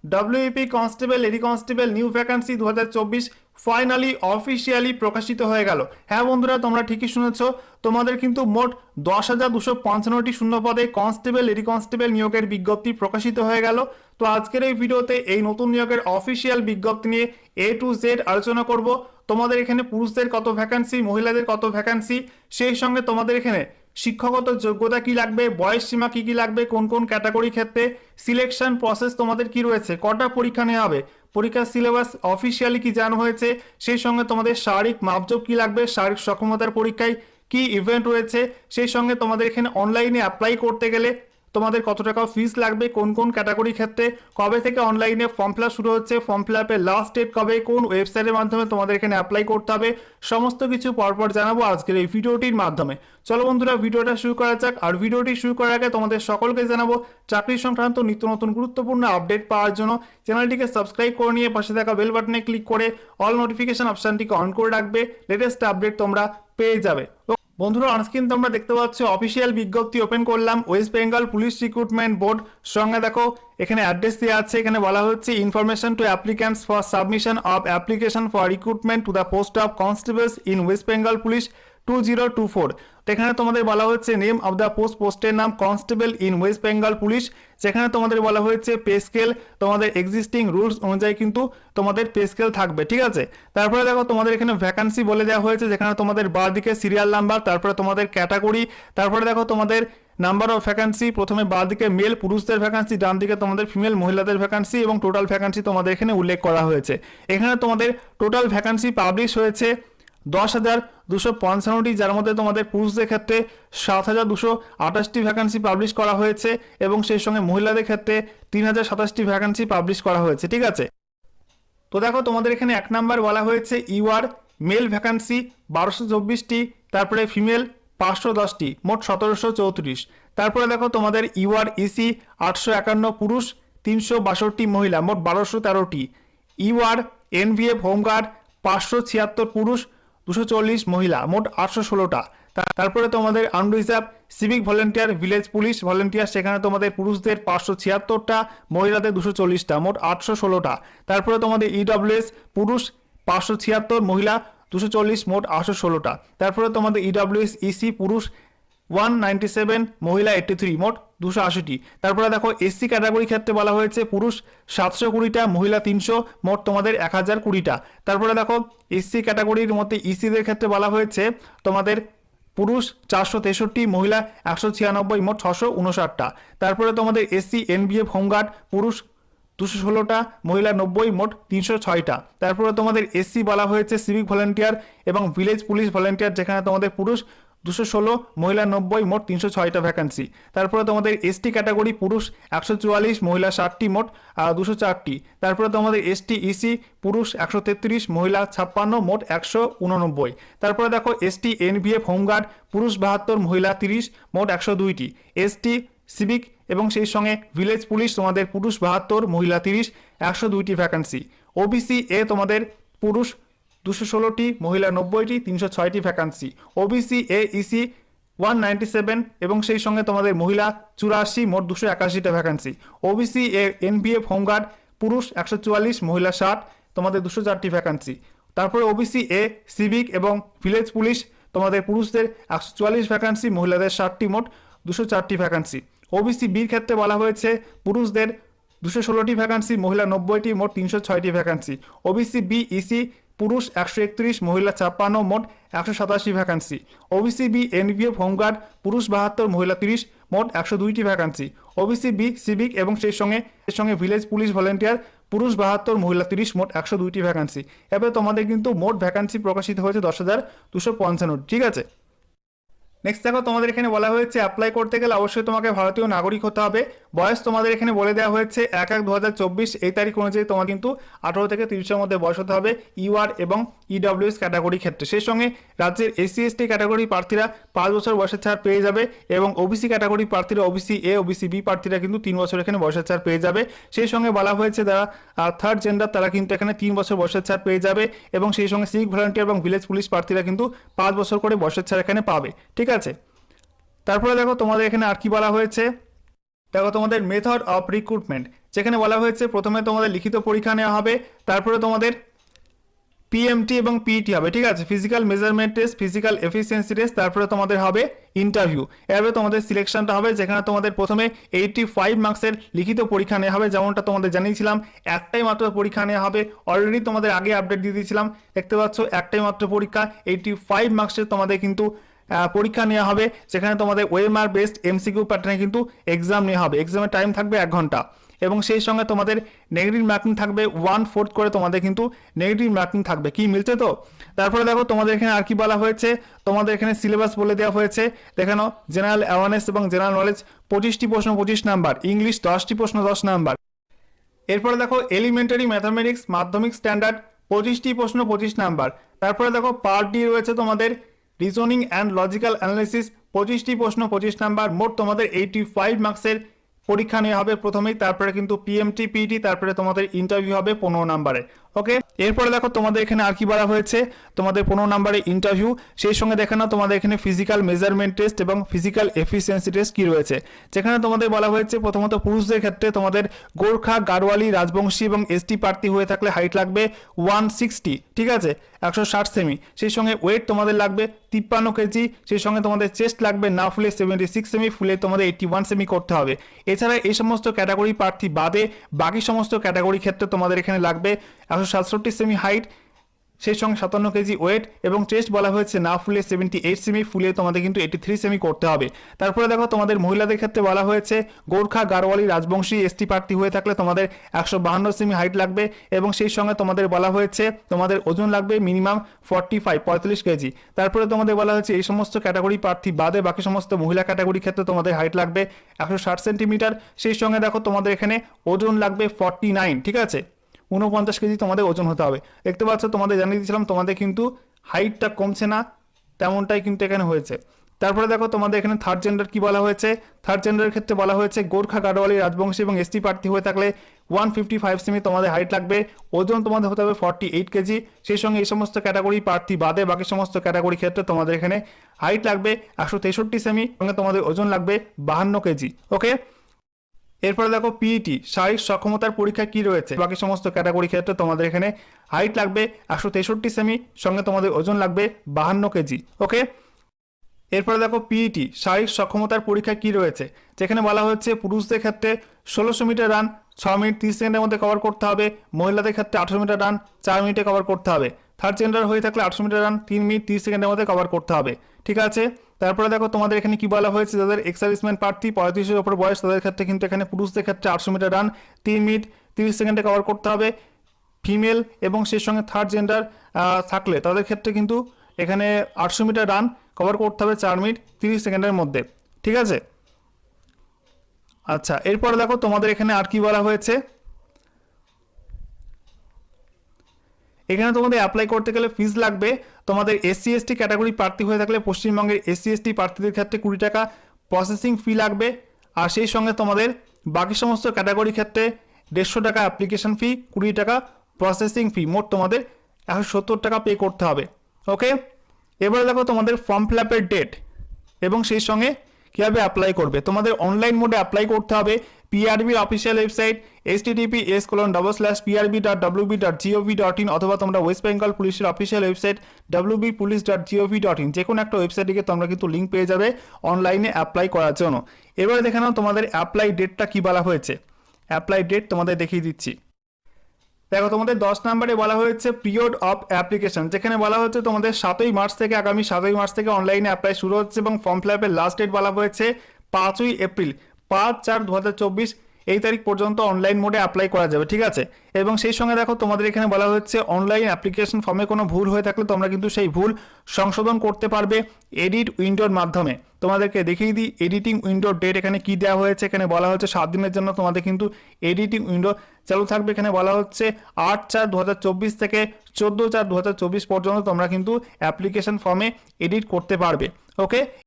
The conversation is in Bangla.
WP constable lady constable new vacancy 2024 finally officially প্রকাশিত হয়ে গেল। হ্যাঁ বন্ধুরা, তোমরা ঠিকই শুনেছ, তোমাদের কিন্তু মোট 10,255টি শূন্য পদে কনস্টেবল লেডি কনস্টেবল নিয়োগের বিজ্ঞপ্তি প্রকাশিত হয়ে গেল। তো আজকের এই ভিডিওতে এই নতুন নিয়োগের অফিসিয়াল বিজ্ঞপ্তি নিয়ে A to Z আলোচনা করব। তোমাদের এখানে পুরুষদের কত ভ্যাকান্সি, মহিলাদের কত ভ্যাকান্সি, সেই সঙ্গে তোমাদের এখানে শিক্ষাগত যোগ্যতা কি লাগবে, বয়স সীমা কি কি লাগবে, কোন কোন ক্যাটাগরি ক্ষেত্রে সিলেকশন প্রসেস তোমাদের কি রয়েছে, কটা পরীক্ষা নেওয়া হবে, পরীক্ষার সিলেবাস অফিসিয়ালি কি জানানো হয়েছে, সেই সঙ্গে তোমাদের শারীরিক মাপজোক কি লাগবে, শারীরিক সক্ষমতার পরীক্ষায় কি ইভেন্ট রয়েছে, সেই সঙ্গে তোমাদের এখানে অনলাইনে অ্যাপ্লাই করতে গেলে তোমাদের কত টাকা ফিস লাগবে, কোন কোন ক্যাটাগরি ক্ষেত্রে কবে থেকে অনলাইনে ফর্ম ফিল আপ শুরু হচ্ছে, ফর্ম ফিল আপের লাস্ট ডেট কবে, কোন ওয়েবসাইটের মাধ্যমে তোমাদের এখানে অ্যাপ্লাই করতে হবে, সমস্ত কিছু পরপর জানাবো আজকের এই ভিডিওটির মাধ্যমে। চলো বন্ধুরা, ভিডিওটা শুরু করা যাক। আর ভিডিওটি শুরু করার আগে তোমাদের সকলকে জানাবো, চাকরি সংক্রান্ত নিত্য নতুন গুরুত্বপূর্ণ আপডেট পাওয়ার জন্য চ্যানেলটিকে সাবস্ক্রাইব করে নিয়ে পাশে থাকা বেল বাটনে ক্লিক করে অল নোটিফিকেশন অপশনটিকে অন করে রাখবে, লেটেস্ট আপডেট তোমরা পেয়ে যাবে। বন্ধুরা, অনস্ক্রিন তোমরা দেখতে পাচ্ছ অফিসিয়াল বিজ্ঞপ্তি ওপেন করলাম, West Bengal police recruitment board. সঙ্গে দেখো এখানে অ্যাড্রেস দেওয়া আছে, এখানে বলা হচ্ছে information to applicants for submission of application for recruitment to the post of constables in West Bengal police 2024। তো এখানে তোমাদের বলা হচ্ছে নেম অফ দ্য পোস্টের নাম constable in West Bengal police. যেখানে তোমাদের বলা হয়েছে পে স্কেল তোমাদের এক্সিস্টিং রুলস অনুযায়ী কিন্তু তোমাদের পে স্কেল থাকবে, ঠিক আছে। তারপরে দেখো তোমাদের এখানে ভ্যাকান্সি বলে দেওয়া হয়েছে, যেখানে তোমাদের বাঁ দিকে সিরিয়াল নাম্বার, তারপরে তোমাদের ক্যাটাগরি, তারপরে দেখো তোমাদের নাম্বার অফ ভ্যাকান্সি, প্রথমে বাঁ দিকে মেল পুরুষদের ভ্যাকান্সি, ডান দিকে তোমাদের ফিমেল মহিলাদের ভ্যাকান্সি এবং টোটাল ভ্যাকান্সি তোমাদের এখানে উল্লেখ করা হয়েছে। এখানে তোমাদের টোটাল ভ্যাকান্সি পাবলিশ হয়েছে 10,255টি, যার মধ্যে তোমাদের পুরুষদের ক্ষেত্রে 7,228টি ভ্যাকান্সি পাবলিশ করা হয়েছে এবং সেই সঙ্গে মহিলাদের ক্ষেত্রে 3,027টি ভ্যাকান্সি পাবলিশ করা হয়েছে, ঠিক আছে। তো দেখো তোমাদের এখানে এক নাম্বার বলা হয়েছে ইউআর মেল ভ্যাকান্সি 1224টি, তারপরে ফিমেল 510টি, মোট 1734। তারপরে দেখো তোমাদের ইউআর ইসি 851, পুরুষ 362, মহিলা মোট 1213টি। ইউআর এনভিএফ হোমগার্ড 576, পুরুষ 240, মহিলা মোট 816টা। তারপরে তোমাদের unreserved civic volunteer village police volunteer, সেখানে তোমাদের পুরুষদের 576টা, মহিলাদের 240টা, মোট 816টা। তারপরে তোমাদের ইডব্লিউএস পুরুষ 576, মহিলা 240, মোট 816টা। তারপরে তোমাদের ইডব্লিউএস ইসি পুরুষ 197, মহিলা 83, মোট 280টি। তারপরে দেখো এসসি ক্যাটাগরি ক্ষেত্রে বলা হয়েছে পুরুষ 720টা, মহিলা 300, মোট তোমাদের 1020টা। তারপরে দেখো এসসি ক্যাটাগরির মধ্যে ইসিদের ক্ষেত্রে বলা হয়েছে তোমাদের পুরুষ 463, মহিলা 196, মোট 659টা। তারপরে তোমাদের এসসি এনবিএফ হোমগার্ড পুরুষ 216টা, মহিলা 90, মোট 306টা। তারপরে তোমাদের এসসি বলা হয়েছে সিভিক ভলেন্টিয়ার এবং ভিলেজ পুলিশ ভলেন্টিয়ার, যেখানে তোমাদের পুরুষ 216, মহিলা 90, মোট 306টা ভ্যাকান্সি। তারপরে তোমাদের এসটি ক্যাটাগরি পুরুষ 144, মহিলা 60টি, মোট 204টি। তারপরে তোমাদের এসটি ইসি পুরুষ 133, মহিলা 56, মোট 189। তারপরে দেখো এসটি এনভিএফ হোমগার্ড পুরুষ 72, মহিলা 30, মোট 102টি। এসটি সিভিক এবং সেই সঙ্গে ভিলেজ পুলিশ তোমাদের পুরুষ 72, মহিলা 30, 102টি ভ্যাকান্সি। ওবিসি এ তোমাদের পুরুষ 216টি, মহিলা 90টি, 306টি ভ্যাকান্সি। ওবিসি এ ইসি 197 এবং সেই সঙ্গে তোমাদের মহিলা 84, মোট 281টা vacancy. OBC A NBF home guard পুরুষ 144, মহিলা 60, তোমাদের 204টি ভ্যাকান্সি। তারপরে ওবিসি এ সিভিক এবং ভিলেজ পুলিশ তোমাদের পুরুষদের 144 ভ্যাকান্সি, মহিলাদের 60টি, মোট 204টি ভ্যাকান্সি। ওবিসি বির ক্ষেত্রে বলা হয়েছে পুরুষদের 216টি ভ্যাকান্সি, মহিলা 90টি, মোট 306টি ভ্যাকান্সি। ওবিসি বি ইসি পুরুষ 131, মহিলা 56, মোট 187 vacancy. OBC B NVF home guard পুরুষ 72, মহিলা 30, মোট 102টি ভ্যাকান্সি। ওবিসি বি সিভিক এবং সেই সঙ্গে ভিলেজ পুলিশ ভলেন্টিয়ার পুরুষ 72, মহিলা 30, মোট 102টি ভ্যাকান্সি। এবার তোমাদের কিন্তু মোট ভ্যাকান্সি প্রকাশিত হয়েছে 10,255, ঠিক আছে। নেক্সট দেখো তোমাদের এখানে বলা হয়েছে অ্যাপ্লাই করতে গেলে অবশ্যই তোমাকে ভারতীয় নাগরিক হতে হবে। বয়স তোমাদের এখানে বলে দেওয়া হয়েছে 1/1/2024 এই তারিখ অনুযায়ী তোমার কিন্তু 18 থেকে 30-এর মধ্যে বয়স হতে হবে ইউআর এবং ইডব্লিউএস ক্যাটাগরি ক্ষেত্রে। সেই সঙ্গে রাজ্যের এসসি এসটি ক্যাটাগরি প্রার্থীরা 5 বছর বয়সের ছাড় পেয়ে যাবে এবং ওবিসি ক্যাটাগরি প্রার্থীরা ওবিসি এ ওবিসি বি প্রার্থীরা কিন্তু 3 বছর এখানে বয়সের ছাড় পেয়ে যাবে। সেই সঙ্গে বলা হয়েছে যারা থার্ড জেন্ডার তারা কিন্তু এখানে 3 বছর বয়সের ছাড় পেয়ে যাবে এবং সেই সঙ্গে সিভিক ভলান্টিয়ার এবং ভিলেজ পুলিশ প্রার্থীরা কিন্তু 5 বছর করে বয়সের ছাড় এখানে পাবে, ঠিক আছে। তারপরে দেখো তোমাদের এখানে আর কি বলা হয়েছে, দেখো তোমাদের মেথড অফ রিক্রুটমেন্ট, যেখানে বলা হয়েছে প্রথমে তোমাদের লিখিত পরীক্ষা নেওয়া হবে, তারপরে তোমাদের পিএমটি এবং পিইটি হবে, ঠিক আছে, physical measurement test, physical efficiency test, তারপরে তোমাদের হবে ইন্টারভিউ। এভাবে তোমাদের সিলেকশনটা হবে, যেখানে তোমাদের প্রথমে 85 মার্কসের লিখিত পরীক্ষা নেওয়া হবে, যেমনটা তোমাদের জানিয়েছিলাম একটাই মাত্র পরীক্ষা নেওয়া হবে। অলরেডি তোমাদের আগে আপডেট দিয়ে দিয়েছিলাম, দেখতে পাচ্ছ একটাই মাত্র পরীক্ষা, 85 মার্কসের তোমাদের কিন্তু পরীক্ষা নেওয়া হবে, যেখানে তোমাদের ওএমআর বেসড এমসিকিউ প্যাটার্নে কিন্তু এক্সাম নেওয়া হবে। এক্সামের টাইম থাকবে 1 ঘন্টা এবং সেই সঙ্গে তোমাদের নেগেটিভ মার্কিং থাকবে 1/4 করে, তোমাদের কিন্তু নেগেটিভ মার্কিং থাকবে। কি মিলছে তো? তারপরে দেখো তোমাদের এখানে আর কি বলা হয়েছে, তোমাদের এখানে সিলেবাস বলে দেওয়া হয়েছে, দেখানো জেনারেল অ্যাওয়ারনেস এবং জেনারেল নলেজ 25টি প্রশ্ন 25 নাম্বার, ইংলিশ 10টি প্রশ্ন 10 নাম্বার। এরপরে দেখো এলিমেন্টারি ম্যাথামেটিক্স মাধ্যমিক স্ট্যান্ডার্ড 25টি প্রশ্ন 25 নাম্বার। তারপরে দেখো পার্ট ডি রয়েছে তোমাদের রিজনিং অ্যান্ড লজিক্যাল অ্যানালিসিস 25টি প্রশ্ন 25 নাম্বার। মোট তোমাদের 85 মার্কসের পরীক্ষা নেওয়া হবে প্রথমেই, তারপরে কিন্তু পিএমটি পিইটি, তারপরে তোমাদের ইন্টারভিউ হবে 15 নাম্বারে। ওকে, এরপরে দেখো তোমাদের এখানে আর কি বলা হয়েছে, তোমাদের 15 নাম্বারে ইন্টারভিউ, সেই সঙ্গে দেখে নাও তোমাদের এখানে ফিজিক্যাল মেজারমেন্ট টেস্ট এবং ফিজিক্যাল এফিসিয়েন্সি টেস্ট কি রয়েছে। যেখানে তোমাদের বলা হয়েছে প্রথমত পুরুষদের ক্ষেত্রে তোমাদের গোর্খা, গাড়োয়ালি, রাজবংশী এবং এসটি প্রার্থী হয়ে থাকলে হাইট লাগবে 160, ঠিক আছে, 160 সেমি। সেই সঙ্গে ওয়েট তোমাদের লাগবে 53 কেজি। সেই সঙ্গে তোমাদের চেস্ট লাগবে না ফুলে 76 সেমি, ফুলে তোমাদের 81 সেমি করতে হবে। এছাড়া এই সমস্ত ক্যাটাগরি প্রার্থী বাদে বাকি সমস্ত ক্যাটাগরি ক্ষেত্রে তোমাদের এখানে লাগবে 167 সেমি হাইট, সেই সঙ্গে 57 কেজি ওয়েট, এবং চেস্ট বলা হয়েছে না ফুলে 78 সেমি, ফুলে তোমাদের কিন্তু 83 সেমি করতে হবে। তারপরে দেখো তোমাদের মহিলাদের ক্ষেত্রে বলা হয়েছে গোর্খা, গাড়োয়ালি, রাজবংশী, এসটি প্রার্থী হয়ে থাকলে তোমাদের 152 সেমি হাইট লাগবে, এবং সেই সঙ্গে তোমাদের বলা হয়েছে তোমাদের ওজন লাগবে মিনিমাম 45 কেজি। তারপরে তোমাদের বলা হয়েছে এই সমস্ত ক্যাটাগরি প্রার্থী বাদে বাকি সমস্ত মহিলা ক্যাটাগরি ক্ষেত্রে তোমাদের হাইট লাগবে 160 সেন্টিমিটার। সেই সঙ্গে দেখো তোমাদের এখানে ওজন লাগবে 49, ঠিক আছে, 49 কেজি তোমাদের ওজন হতে হবে। দেখতে পাচ্ছ তোমাদের জানিয়ে দিয়েছিলাম তোমাদের কিন্তু হাইটটা কমছে না, তেমনটাই কিন্তু এখানে হয়েছে। তারপরে দেখো তোমাদের এখানে থার্ড জেন্ডার কি বলা হয়েছে, থার্ড জেন্ডারের ক্ষেত্রে বলা হয়েছে গোর্খা, গাড়োয়ালি, রাজবংশী এবং এসটি প্রার্থী হয়ে থাকলে 155 সেমি তোমাদের হাইট লাগবে, ওজন তোমাদের হতে হবে 48 কেজি। সেই সঙ্গে এই সমস্ত ক্যাটাগরি প্রার্থী বাদে বাকি সমস্ত ক্যাটাগরি ক্ষেত্রে তোমাদের এখানে হাইট লাগবে 163 সেমি, সঙ্গে তোমাদের ওজন লাগবে 52 কেজি। ওকে, এরপরে দেখো পিইটি শারীরিক সক্ষমতার পরীক্ষা কি রয়েছে, বাকি সমস্ত ক্যাটাগরি ক্ষেত্রে তোমাদের এখানে হাইট লাগবে 163 সেমি, সঙ্গে তোমাদের ওজন লাগবে 52 কেজি। ওকে, এরপরে দেখো পিইটি শারীরিক সক্ষমতার পরীক্ষা কি রয়েছে, যেখানে বলা হচ্ছে পুরুষদের ক্ষেত্রে 1600 মিটার রান 6 মিনিট 30 সেকেন্ডের মধ্যে কভার করতে হবে, মহিলাদের ক্ষেত্রে 18 মিটার রান 4 মিনিটে কভার করতে হবে। থার্ড জেন্ডার হয়ে থাকলে 800 মিটার রান 3 মিনিট 30 সেকেন্ডের মধ্যে কভার করতে হবে, ঠিক আছে। তারপরে দেখো তোমাদের এখানে কি বলা হয়েছে, যাদের এক্সার্ভিসম্যান প্রার্থী 35-এর উপর বয়স তাদের ক্ষেত্রে কিন্তু এখানে পুরুষদের ক্ষেত্রে 800 মিটার রান 3 মিনিট 30 সেকেন্ডে কভার করতে হবে। ফিমেল এবং সেই সঙ্গে থার্ড জেন্ডার থাকলে তাদের ক্ষেত্রে কিন্তু এখানে 800 মিটার রান কভার করতে হবে 4 মিনিট 30 সেকেন্ডের মধ্যে, ঠিক আছে। আচ্ছা, এরপরে দেখো তোমাদের এখানে আর কি বলা হয়েছে, এখানে তোমাদের অ্যাপ্লাই করতে গেলে ফিজ লাগবে তোমাদের SC ST ক্যাটাগরি প্রার্থী হয়ে থাকলে পশ্চিমবঙ্গের SC ST প্রার্থীদের ক্ষেত্রে 20 টাকা প্রসেসিং ফি লাগবে, আর সেই সঙ্গে তোমাদের বাকি সমস্ত ক্যাটাগরি ক্ষেত্রে 150 টাকা অ্যাপ্লিকেশন ফি, 20 টাকা প্রসেসিং ফি, মোট তোমাদের 170 টাকা পে করতে হবে। ওকে, এবারে দেখো তোমাদের ফর্ম ফিল আপের ডেট এবং সেই সঙ্গে কীভাবে অ্যাপ্লাই করবে। তোমাদের অনলাইন মোডে অ্যাপ্লাই করতে হবে পিআরবির অফিসিয়াল ওয়েবসাইট https://prb.wb.gov.in অথবা তোমরা ওয়েস্ট বেঙ্গল পুলিশের অফিসিয়াল ওয়েবসাইট wbpolice.gov.in যে কোনো একটা ওয়েবসাইটে গিয়ে তোমরা কিন্তু লিঙ্ক পেয়ে যাবে অনলাইনে অ্যাপ্লাই করার জন্য। এবারে দেখে নাও তোমাদের অ্যাপ্লাই ডেটটা কি বলা হয়েছে। অ্যাপ্লাই ডেট তোমাদের দেখিয়ে দিচ্ছি। দেখো তোমাদের 10 নম্বরে বলা হয়েছে পিরিয়ড অফ অ্যাপ্লিকেশন, যেখানে বলা হচ্ছে তোমাদের 7ই মার্চ থেকে আগামী 7ই মার্চ থেকে অনলাইনে অ্যাপ্লাই শুরু হচ্ছে এবং ফর্ম ফিল আপের লাস্ট ডেট বলা হয়েছে 5ই এপ্রিল 5/4/2024 এই তারিখ পর্যন্ত অনলাইন মোডে অ্যাপ্লাই করা যাবে, ঠিক আছে। এবং সেই সঙ্গে দেখো তোমাদের এখানে বলা হচ্ছে অনলাইন অ্যাপ্লিকেশন ফর্মে কোনো ভুল হয়ে থাকলে তোমরা কিন্তু সেই ভুল সংশোধন করতে পারবে এডিট উইন্ডোর মাধ্যমে। তোমাদেরকে দেখিয়ে দিই এডিটিং উইন্ডোর ডেট এখানে কি দেওয়া হয়েছে। এখানে বলা হচ্ছে 7 দিনের জন্য তোমাদের কিন্তু এডিটিং উইন্ডো চালু থাকবে। এখানে বলা হচ্ছে 8/4/2024 থেকে 14/4/2024 পর্যন্ত তোমরা কিন্তু অ্যাপ্লিকেশন ফর্মে এডিট করতে পারবে। ওকে,